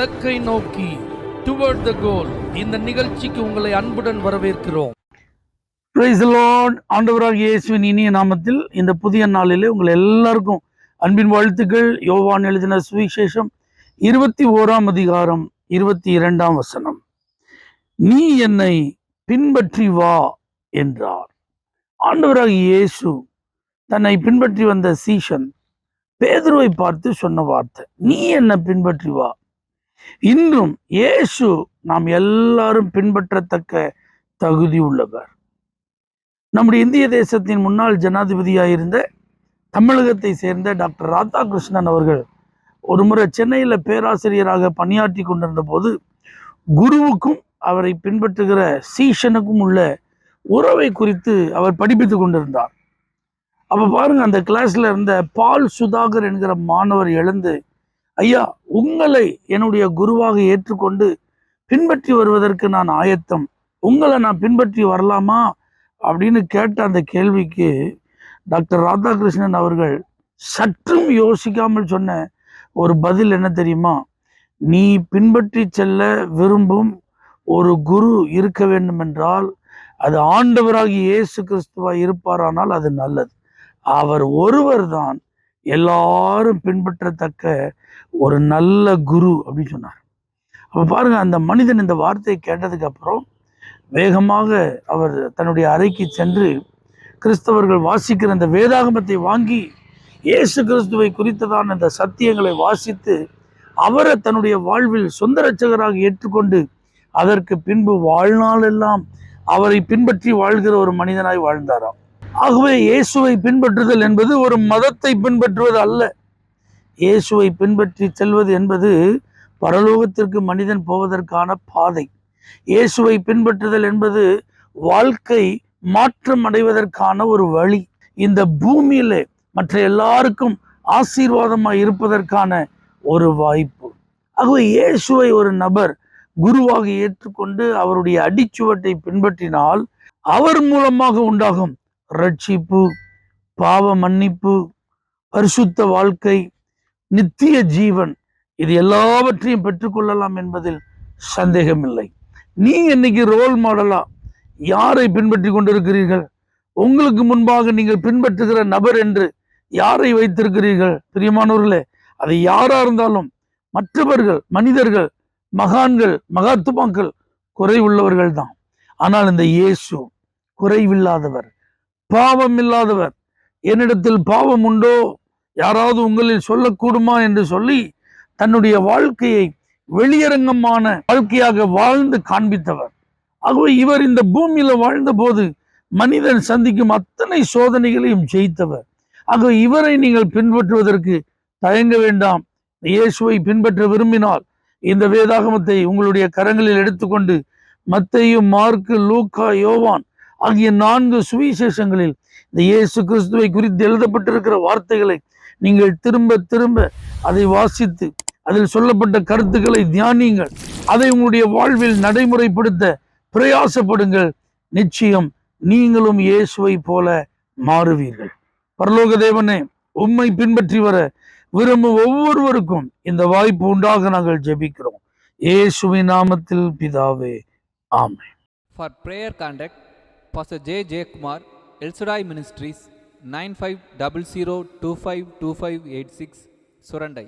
இலக்கை நோக்கி டுவர்ட் த கோல். இந்த நிகழ்ச்சிக்கு உங்களை அன்புடன் வரவேற்கிறோம். Praise the Lord. ஆண்டவராகிய இயேசுவின் இனிய நாமத்தில் இந்த புதிய நாளிலே உங்கள் எல்லாருக்கும் அன்பின் வாழ்த்துக்கள். யோவான் எழுதின சுவிசேஷம் 21ஆம் அதிகாரம் 22ஆம் வசனம். நீ என்னை பின்பற்றி வா என்றார். ஆண்டவராகிய இயேசு தன்னை பின்பற்றி வந்த சீஷன் பேதுருவை பார்த்து சொன்ன வார்த்தை, நீ என்னை பின்பற்றி வா. இன்றும் இயேசு நாம் எல்லாரும் பின்பற்றத்தக்க தகுதி உள்ளவர். நம்முடைய இந்திய தேசத்தின் முன்னாள் ஜனாதிபதியாயிருந்த தமிழகத்தை சேர்ந்த டாக்டர் ராதாகிருஷ்ணன் அவர்கள் ஒரு முறை சென்னையில் பேராசிரியராக பணியாற்றி கொண்டிருந்த போது குருவுக்கும் அவரை பின்பற்றுகிற சீஷனுக்கும் உள்ள உறவை குறித்து அவர் படிப்பித்து கொண்டிருந்தார். அப்போ பாருங்க, அந்த கிளாஸ்ல இருந்த பால் சுதாகர் என்கிற மாணவர் எழுந்து, ஐயா, உங்களை என்னுடைய குருவாக ஏற்றுக்கொண்டு பின்பற்றி வருவதற்கு நான் ஆயத்தம், உங்களை நான் பின்பற்றி வரலாமா அப்படின்னு கேட்ட அந்த கேள்விக்கு டாக்டர் ராதாகிருஷ்ணன் அவர்கள் சற்றும் யோசிக்காமல் சொன்ன ஒரு பதில் என்ன தெரியுமா? நீ பின்பற்றி செல்ல விரும்பும் ஒரு குரு இருக்க வேண்டும் என்றால் அது ஆண்டவராகி இயேசு கிறிஸ்துவாய் இருப்பாரானால் அது நல்லது. அவர் ஒருவர் தான் எல்லாரும் பின்பற்றத்தக்க ஒரு நல்ல குரு அப்படின்னு சொன்னார். அப்போ பாருங்க, அந்த மனிதன் இந்த வார்த்தையை கேட்டதுக்கு அப்புறம் வேகமாக அவர் தன்னுடைய அறைக்கு சென்று கிறிஸ்தவர்கள் வாசிக்கிற அந்த வேதாகமத்தை வாங்கி இயேசு கிறிஸ்துவை குறித்ததான அந்த சத்தியங்களை வாசித்து அவரை தன்னுடைய வாழ்வில் சொந்த இரட்சகராக ஏற்றுக்கொண்டு அதற்கு பின்பு வாழ்நாளெல்லாம் அவரை பின்பற்றி வாழ்கிற ஒரு மனிதனாய் வாழ்ந்தாராம். ஆகவே இயேசுவை பின்பற்றுதல் என்பது ஒரு மதத்தை பின்பற்றுவது அல்ல. இயேசுவை பின்பற்றி செல்வது என்பது பரலோகத்திற்கு மனிதன் போவதற்கான பாதை. இயேசுவை பின்பற்றுதல் என்பது வாழ்க்கை மாற்றம் அடைவதற்கான ஒரு வழி. இந்த பூமியிலே மற்ற எல்லாருக்கும் ஆசீர்வாதமாய் இருப்பதற்கான ஒரு வாய்ப்பு. ஆகவே இயேசுவை ஒரு நபர் குருவாக ஏற்றுக்கொண்டு அவருடைய அடிச்சுவட்டை பின்பற்றினால் அவர் மூலமாக உண்டாகும் ரட்சிப்பு, பாவ மன்னிப்பு, பரிசுத்த வாழ்க்கை, நித்திய ஜீவன், இது எல்லாவற்றையும் பெற்றுக்கொள்ளலாம் என்பதில் சந்தேகமில்லை. நீ இன்னைக்கு ரோல் மாடலா யாரை பின்பற்றி கொண்டிருக்கிறீர்கள்? உங்களுக்கு முன்பாக நீங்கள் பின்பற்றுகிற நபர் என்று யாரை வைத்திருக்கிறீர்கள்? பிரியமானவர்களே, அது யாரா இருந்தாலும் மற்றவர்கள், மனிதர்கள், மகான்கள், மகாத்மாக்கள் குறைவுள்ளவர்கள் தான். ஆனால் இந்த இயேசு குறைவில்லாதவர், பாவம் இல்லாதவர். என்னிடத்தில் பாவம் உண்டோ, யாராவது உங்களில் சொல்லக்கூடுமா என்று சொல்லி தன்னுடைய வாழ்க்கையை வெளியரங்கமான வாழ்க்கையாக வாழ்ந்து காண்பித்தவர். ஆகவே இவர் இந்த பூமியில வாழ்ந்த போது மனிதன் சந்திக்கும் அத்தனை சோதனைகளையும் ஜெயித்தவர். ஆகவே இவரை நீங்கள் பின்பற்றுவதற்கு தயங்க வேண்டாம். இயேசுவை பின்பற்ற விரும்பினால் இந்த வேதாகமத்தை உங்களுடைய கரங்களில் எடுத்துக்கொண்டு மத்தேயு, மார்க்கு, லூக்கா, யோவான் ஆகிய 4 சுவிசேஷங்களில் இந்த இயேசு கிறிஸ்துவை குறித்து எழுதப்பட்டிருக்கிற வார்த்தைகளை நீங்கள் திரும்ப திரும்ப அதை வாசித்து அதில் சொல்லப்பட்ட கருத்துக்களை தியானியுங்கள். அதை உங்களுடைய வாழ்வில் நடைமுறைப்படுத்த பிரயாசப்படுங்கள். நிச்சயம் நீங்களும் இயேசுவை போல மாறுவீர்கள். பரலோக தேவனே, உம்மை பின்பற்றி வர விரும்பும் ஒவ்வொருவருக்கும் இந்த வாய்ப்பு உண்டாக நாங்கள் ஜெபிக்கிறோம். இயேசுவின் நாமத்தில் பிதாவே, ஆமென். For prayer contact, Pastor J. J. Kumar, El Shaddai Ministries, 9500252586, Surandai.